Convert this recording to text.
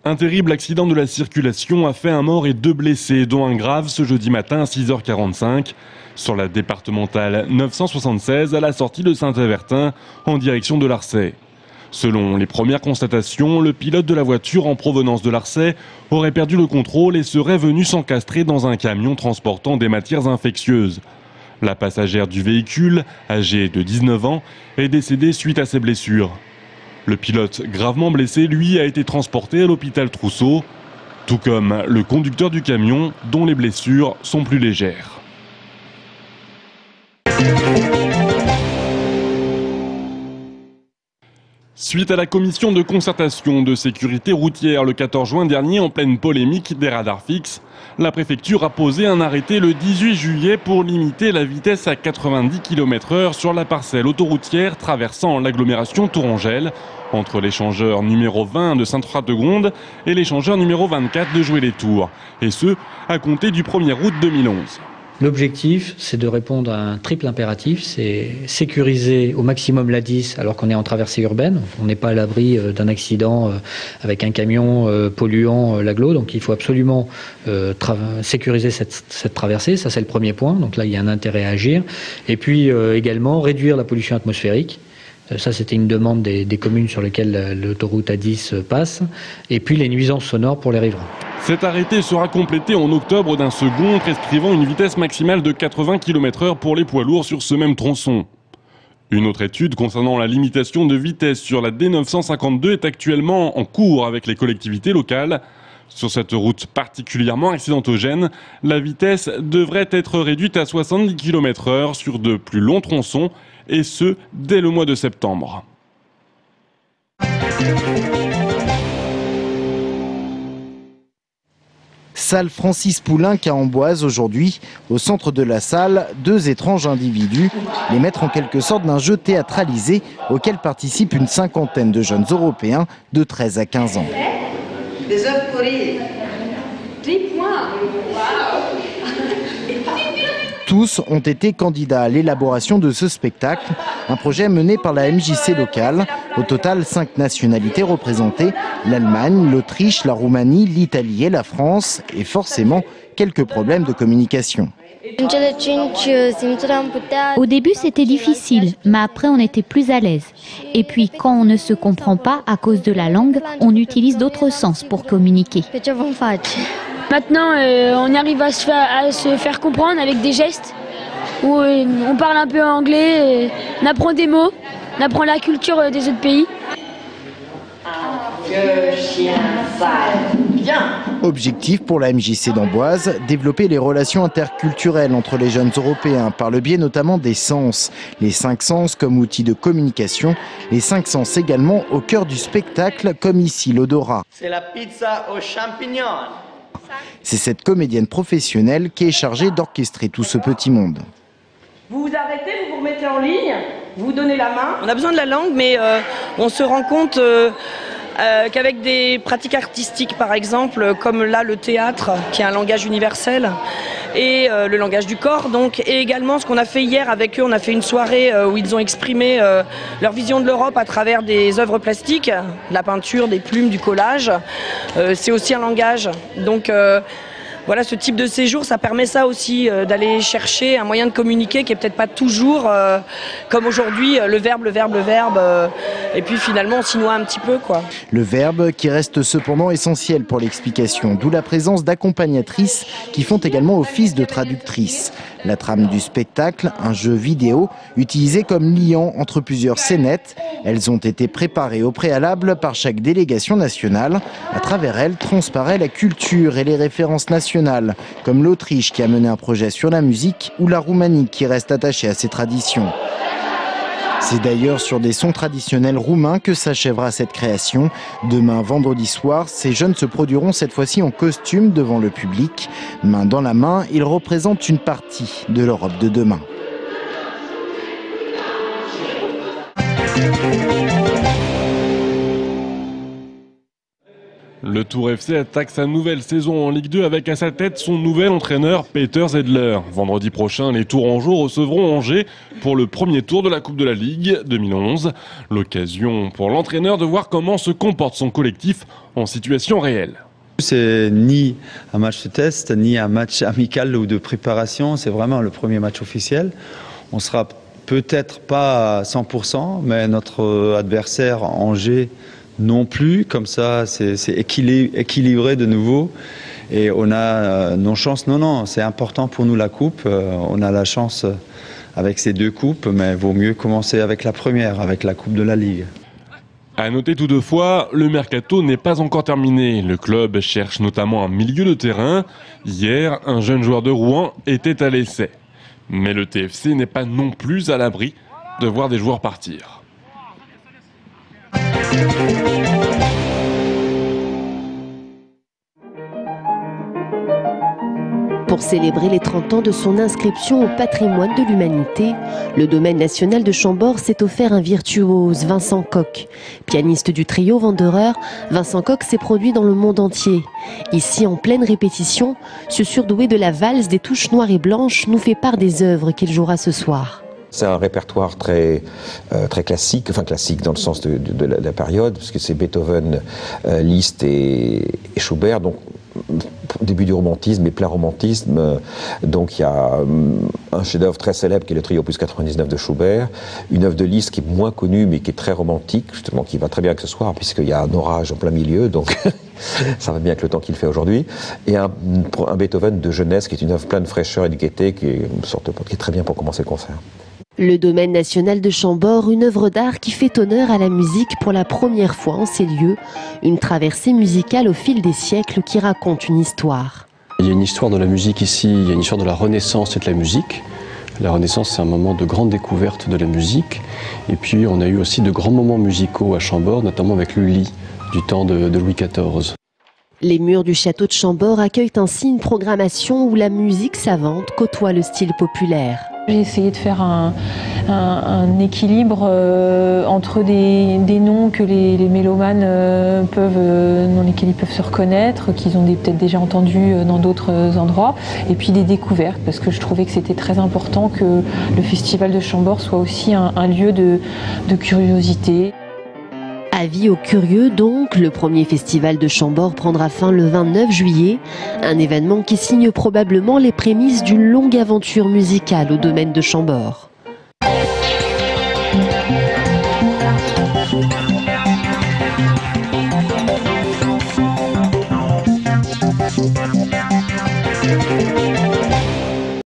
Un terrible accident de la circulation a fait un mort et 2 blessés, dont un grave ce jeudi matin à 6h45, sur la départementale 976 à la sortie de Saint-Avertin, en direction de Larçay. Selon les premières constatations, le pilote de la voiture en provenance de Larçay aurait perdu le contrôle et serait venu s'encastrer dans un camion transportant des matières infectieuses. La passagère du véhicule, âgée de 19 ans, est décédée suite à ses blessures. Le pilote, gravement blessé, lui, a été transporté à l'hôpital Trousseau, tout comme le conducteur du camion, dont les blessures sont plus légères. Suite à la commission de concertation de sécurité routière le 14 juin dernier, en pleine polémique des radars fixes, la préfecture a posé un arrêté le 18 juillet pour limiter la vitesse à 90 km/h sur la parcelle autoroutière traversant l'agglomération Tourangelle, entre l'échangeur numéro 20 de Sainte-Radegonde et l'échangeur numéro 24 de Joué-les-Tours, et ce, à compter du 1er août 2011. L'objectif, c'est de répondre à un triple impératif, c'est sécuriser au maximum l'A10 alors qu'on est en traversée urbaine. On n'est pas à l'abri d'un accident avec un camion polluant l'agglo, donc il faut absolument sécuriser cette traversée, ça c'est le premier point, donc là il y a un intérêt à agir. Et puis également réduire la pollution atmosphérique. Ça, c'était une demande des communes sur lesquelles l'autoroute A10 passe. Et puis les nuisances sonores pour les riverains. Cet arrêté sera complété en octobre d'un second prescrivant une vitesse maximale de 80 km/h pour les poids lourds sur ce même tronçon. Une autre étude concernant la limitation de vitesse sur la D952 est actuellement en cours avec les collectivités locales. Sur cette route particulièrement accidentogène, la vitesse devrait être réduite à 70 km/h sur de plus longs tronçons, et ce, dès le mois de septembre. Salle Francis Poulenc à Amboise aujourd'hui. Au centre de la salle, 2 étranges individus, les maîtres en quelque sorte d'un jeu théâtralisé auquel participent une cinquantaine de jeunes Européens de 13 à 15 ans. Des œuvres pour rire. 10 points. Tous ont été candidats à l'élaboration de ce spectacle, un projet mené par la MJC locale. Au total, 5 nationalités représentées, l'Allemagne, l'Autriche, la Roumanie, l'Italie et la France, et forcément quelques problèmes de communication. Au début, c'était difficile, mais après, on était plus à l'aise. Et puis, quand on ne se comprend pas à cause de la langue, on utilise d'autres sens pour communiquer. Maintenant, on arrive à se faire comprendre avec des gestes où on parle un peu anglais, on apprend des mots, on apprend la culture des autres pays. Objectif pour la MJC d'Amboise, développer les relations interculturelles entre les jeunes Européens par le biais notamment des sens. Les 5 sens comme outil de communication, les 5 sens également au cœur du spectacle comme ici l'odorat. C'est la pizza aux champignons. C'est cette comédienne professionnelle qui est chargée d'orchestrer tout ce petit monde. Vous vous arrêtez, vous vous remettez en ligne, vous vous donnez la main. On a besoin de la langue, mais on se rend compte qu'avec des pratiques artistiques, par exemple, comme là le théâtre, qui est un langage universel, et le langage du corps, donc, et également ce qu'on a fait hier avec eux, on a fait une soirée où ils ont exprimé leur vision de l'Europe à travers des œuvres plastiques, de la peinture, des plumes, du collage. C'est aussi un langage. Donc voilà, ce type de séjour, ça permet ça aussi, d'aller chercher un moyen de communiquer qui est peut-être pas toujours, comme aujourd'hui, le verbe, et puis finalement on s'y noie un petit peu, quoi. Le verbe qui reste cependant essentiel pour l'explication, d'où la présence d'accompagnatrices qui font également office de traductrices. La trame du spectacle, un jeu vidéo utilisé comme liant entre plusieurs scénettes. Elles ont été préparées au préalable par chaque délégation nationale. À travers elles transparaît la culture et les références nationales, comme l'Autriche qui a mené un projet sur la musique ou la Roumanie qui reste attachée à ses traditions. C'est d'ailleurs sur des sons traditionnels roumains que s'achèvera cette création. Demain, vendredi soir, ces jeunes se produiront cette fois-ci en costume devant le public. Main dans la main, ils représentent une partie de l'Europe de demain. Le Tour FC attaque sa nouvelle saison en Ligue 2 avec à sa tête son nouvel entraîneur Peter Zedler. Vendredi prochain, les Tourangeaux recevront Angers pour le premier tour de la Coupe de la Ligue 2011. L'occasion pour l'entraîneur de voir comment se comporte son collectif en situation réelle. C'est ni un match de test, ni un match amical ou de préparation, c'est vraiment le premier match officiel. On sera peut-être pas à 100%, mais notre adversaire Angers non plus, comme ça c'est équilibré de nouveau et on a nos chances. Non, c'est important pour nous la coupe, on a la chance avec ces deux coupes, mais il vaut mieux commencer avec la première, avec la coupe de la Ligue. À noter toutefois, le mercato n'est pas encore terminé. Le club cherche notamment un milieu de terrain. Hier, un jeune joueur de Rouen était à l'essai. Mais le TFC n'est pas non plus à l'abri de voir des joueurs partir. Pour célébrer les 30 ans de son inscription au patrimoine de l'humanité, le domaine national de Chambord s'est offert un virtuose, Vincent Koch. Pianiste du trio Wanderer, Vincent Koch s'est produit dans le monde entier. Ici, en pleine répétition, ce surdoué de la valse des touches noires et blanches nous fait part des œuvres qu'il jouera ce soir. C'est un répertoire très classique, enfin classique dans le sens de la période, parce que c'est Beethoven, Liszt et Schubert, donc début du romantisme et plein romantisme. Donc il y a un chef-d'œuvre très célèbre qui est le trio opus 99 de Schubert, une œuvre de Liszt qui est moins connue mais qui est très romantique, justement qui va très bien avec ce soir puisqu'il y a un orage en plein milieu, donc ça va bien avec le temps qu'il fait aujourd'hui, et un Beethoven de jeunesse qui est une œuvre pleine de fraîcheur et de gaieté, qui est très bien pour commencer le concert. Le domaine national de Chambord, une œuvre d'art qui fait honneur à la musique pour la première fois en ces lieux. Une traversée musicale au fil des siècles qui raconte une histoire. Il y a une histoire de la musique ici, il y a une histoire de la Renaissance et de la musique. La Renaissance, c'est un moment de grande découverte de la musique. Et puis on a eu aussi de grands moments musicaux à Chambord, notamment avec Lully, du temps de Louis XIV. Les murs du château de Chambord accueillent ainsi une programmation où la musique savante côtoie le style populaire. J'ai essayé de faire un équilibre entre des noms que les mélomanes dans lesquels ils peuvent se reconnaître, qu'ils ont peut-être déjà entendus dans d'autres endroits, et puis des découvertes, parce que je trouvais que c'était très important que le festival de Chambord soit aussi un lieu de curiosité. Avis aux curieux donc, le premier festival de Chambord prendra fin le 29 juillet, un événement qui signe probablement les prémices d'une longue aventure musicale au domaine de Chambord.